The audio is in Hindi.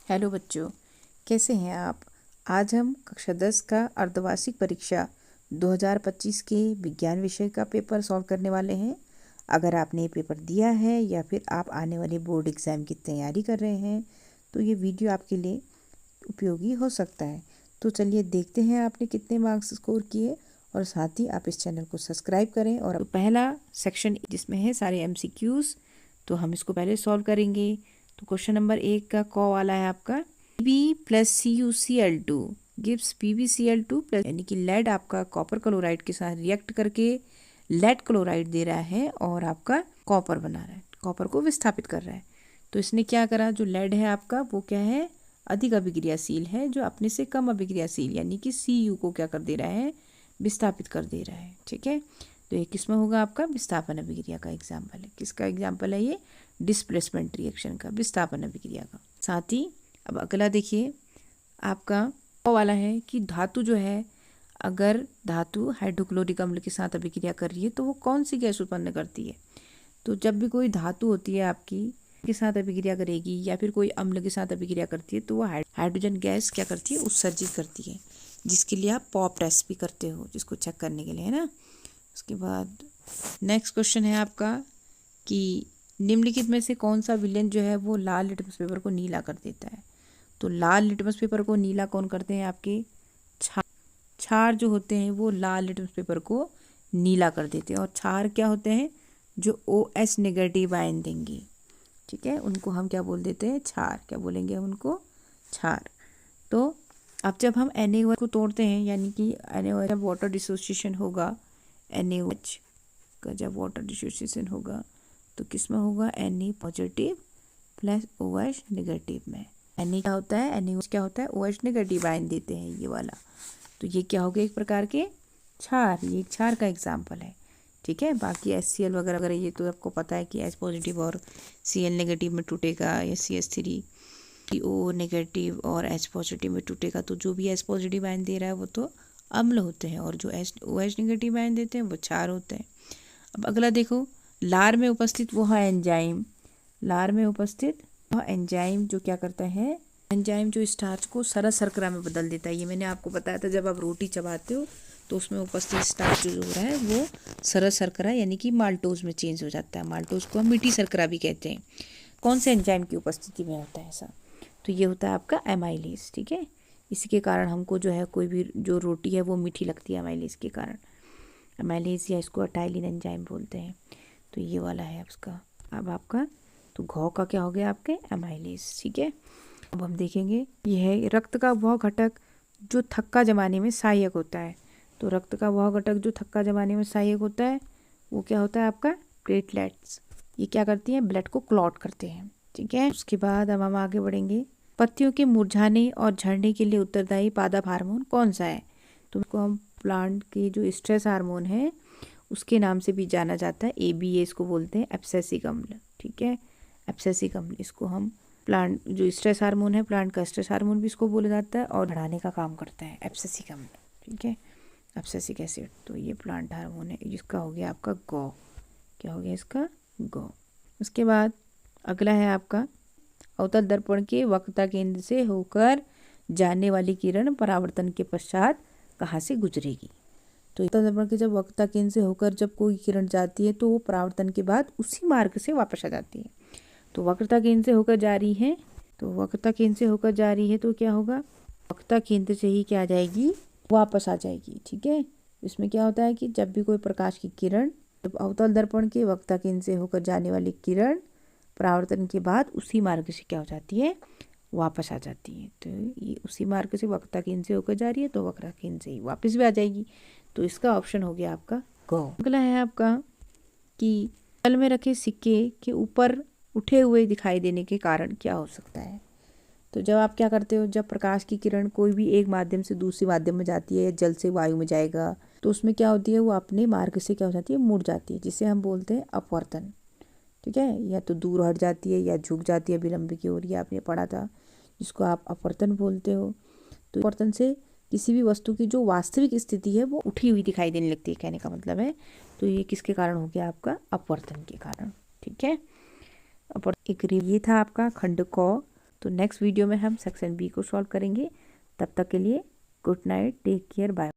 हेलो बच्चों, कैसे हैं आप। आज हम कक्षा 10 का अर्धवार्षिक परीक्षा 2025 के विज्ञान विषय का पेपर सॉल्व करने वाले हैं। अगर आपने ये पेपर दिया है या फिर आप आने वाले बोर्ड एग्ज़ाम की तैयारी कर रहे हैं तो ये वीडियो आपके लिए उपयोगी हो सकता है। तो चलिए देखते हैं आपने कितने मार्क्स स्कोर किए, और साथ ही आप इस चैनल को सब्सक्राइब करें। और पहला सेक्शन जिसमें है सारे MCQs, तो हम इसको पहले सॉल्व करेंगे। तो क्वेश्चन नंबर 1 का क वाला है आपका Pb plus CuCl2 gives PbCl2 plus, यानी कि लेड आपका कॉपर क्लोराइड के साथ रिएक्ट करके लेड क्लोराइड दे रहा है और आपका कॉपर बना रहा है, कॉपर को विस्थापित कर रहा है। तो इसने क्या करा, जो लेड है आपका वो क्या है, अधिक अभिक्रियाशील है, जो अपने से कम अभिक्रियाशील यानी कि Cu को क्या कर दे रहा है, विस्थापित कर दे रहा है। ठीक है, तो ये किसमें होगा, आपका विस्थापन अभिक्रिया का एग्जाम्पल है। किसका एग्जाम्पल है ये, डिस्प्लेसमेंट रिएक्शन का, विस्थापन अभिक्रिया का। साथ ही अब अगला देखिए आपका वाला है कि धातु जो है, अगर धातु हाइड्रोक्लोरिक अम्ल के साथ अभिक्रिया कर रही है तो वो कौन सी गैस उत्पन्न करती है। तो जब भी कोई धातु होती है आपकी के साथ अभिक्रिया करेगी या फिर कोई अम्ल के साथ अभिक्रिया करती है तो वो हाइड्रोजन गैस क्या करती है, उत्सर्जित करती है, जिसके लिए आप पॉप टेस्ट भी करते हो, जिसको चेक करने के लिए, है ना। उसके बाद नेक्स्ट क्वेश्चन है आपका कि निम्नलिखित में से कौन सा विलयन जो है वो लाल लिटमस पेपर को नीला कर देता है। तो लाल लिटमस पेपर को नीला कौन करते हैं, आपके क्षार जो होते हैं वो लाल लिटमस पेपर को नीला कर देते हैं। और क्षार क्या होते हैं, जो OH नेगेटिव आयन देंगे। ठीक है, उनको हम क्या बोल देते हैं, क्षार। क्या बोलेंगे हम उनको, क्षार। तो अब जब हम NaOH को तोड़ते हैं, यानी कि NaOH जब वाटर डिसोसिएशन होगा, NaOH का जब वाटर डिसोसिएशन होगा तो किस में होगा, Na positive plus OH negative में। Na क्या होता है, NaOH क्या होता है, OH नेगेटिव आयन देते हैं ये वाला। तो ये क्या हो गया, एक प्रकार के क्षार, ये क्षार का एग्जाम्पल है। ठीक है, बाकी HCl वगैरह वगैरह ये तो आपको पता है कि H पॉजिटिव और Cl नेगेटिव में टूटेगा, या CH3 O नेगेटिव और H पॉजिटिव में टूटेगा। तो जो भी H पॉजिटिव आयन दे रहा है वो तो अम्ल होते हैं, और जो OH नेगेटिव आयन देते हैं वो क्षार होते हैं। अब अगला देखो, लार में उपस्थित वो है एंजाइम, लार में उपस्थित वह एंजाइम जो क्या करता है, एंजाइम जो स्टार्च को सरल शर्करा में बदल देता है। ये मैंने आपको बताया था, जब आप रोटी चबाते हो तो उसमें उपस्थित स्टार्च जो हो रहा है वो सरल शर्करा यानी कि माल्टोज में चेंज हो जाता है। माल्टोज को हम मीठी शर्करा भी कहते हैं। कौन से एंजाइम की उपस्थिति में होता है ऐसा, तो ये होता है आपका एमाइलेज। ठीक है, इसी के कारण हमको जो है कोई भी जो रोटी है वो मीठी लगती है, एमाइलेज के कारण। एमाइलेज या इसको अटाइलिन एंजाइम बोलते हैं। तो ये वाला है उसका। अब आपका तो घौ का क्या हो गया, आपके एमाइलेज। ठीक है, अब हम देखेंगे यह है रक्त का वह घटक जो थक्का जमाने में सहायक होता है। तो रक्त का वह घटक जो थक्का जमाने में सहायक होता है वो क्या होता है, आपका प्लेटलेट्स। ये क्या करती हैं, ब्लड को क्लॉट करते हैं। ठीक है, उसके बाद अब हम आगे बढ़ेंगे। पत्तियों के मुरझाने और झड़ने के लिए उत्तरदायी पादप हार्मोन कौन सा है। तो उसको हम प्लांट की जो स्ट्रेस हार्मोन है उसके नाम से भी जाना जाता है, ABA इसको बोलते हैं, एब्सेसिक अम्ल। ठीक है, एब्सेसिक अम्ल, इसको हम प्लांट जो स्ट्रेस हार्मोन है, प्लांट का स्ट्रेस हार्मोन भी इसको बोला जाता है, और बढ़ाने का काम करता है एब्सेसिक अम्ल। ठीक है, एब्सेसिक एसिड। तो ये प्लांट हार्मोन है, जिसका हो गया आपका गौ। क्या हो गया इसका, गौ। उसके बाद अगला है आपका अवतल दर्पण के वक्रता केंद्र से होकर जाने वाली किरण परावर्तन के पश्चात कहाँ से गुजरेगी। तो अवतल दर्पण के जब वक्रता केंद्र से होकर जब कोई किरण जाती है तो वो परावर्तन के बाद उसी मार्ग से वापस आ जाती है। तो वक्रता केंद्र से होकर जा रही है, तो वक्रता केंद्र से होकर जा रही है तो क्या होगा, वक्रता केंद्र से ही क्या आ जाएगी, वापस आ जाएगी। ठीक है, इसमें क्या होता है कि जब भी कोई प्रकाश की किरण, जब अवतल दर्पण के वक्रता केंद्र से होकर जाने वाली किरण परावर्तन के बाद उसी मार्ग से क्या हो जाती है, वापस आ जाती है। तो ये उसी मार्ग से वक्रता केंद्र से होकर जा रही है तो वक्रता केंद्र से ही वापस भी आ जाएगी। तो इसका ऑप्शन हो गया आपका गौ। अगला है आपका कि तल में रखे सिक्के के ऊपर उठे हुए दिखाई देने के कारण क्या हो सकता है। तो जब आप क्या करते हो, जब प्रकाश की किरण कोई भी एक माध्यम से दूसरे माध्यम में जाती है, या जल से वायु में जाएगा, तो उसमें क्या होती है, वो अपने मार्ग से क्या हो जाती है, मुड़ जाती है, जिसे हम बोलते हैं अपवर्तन। ठीक है, या तो दूर हट जाती है या झुक जाती है विलंब की ओर, ये आपने पढ़ा था, जिसको आप अपवर्तन बोलते हो। तो अपवर्तन से किसी भी वस्तु की जो वास्तविक स्थिति है वो उठी हुई दिखाई देने लगती है, कहने का मतलब है। तो ये किसके कारण हो गया, आपका अपवर्तन के कारण। ठीक है, ये था आपका खंड क। तो नेक्स्ट वीडियो में हम सेक्शन बी को सॉल्व करेंगे। तब तक के लिए good night, take care, bye.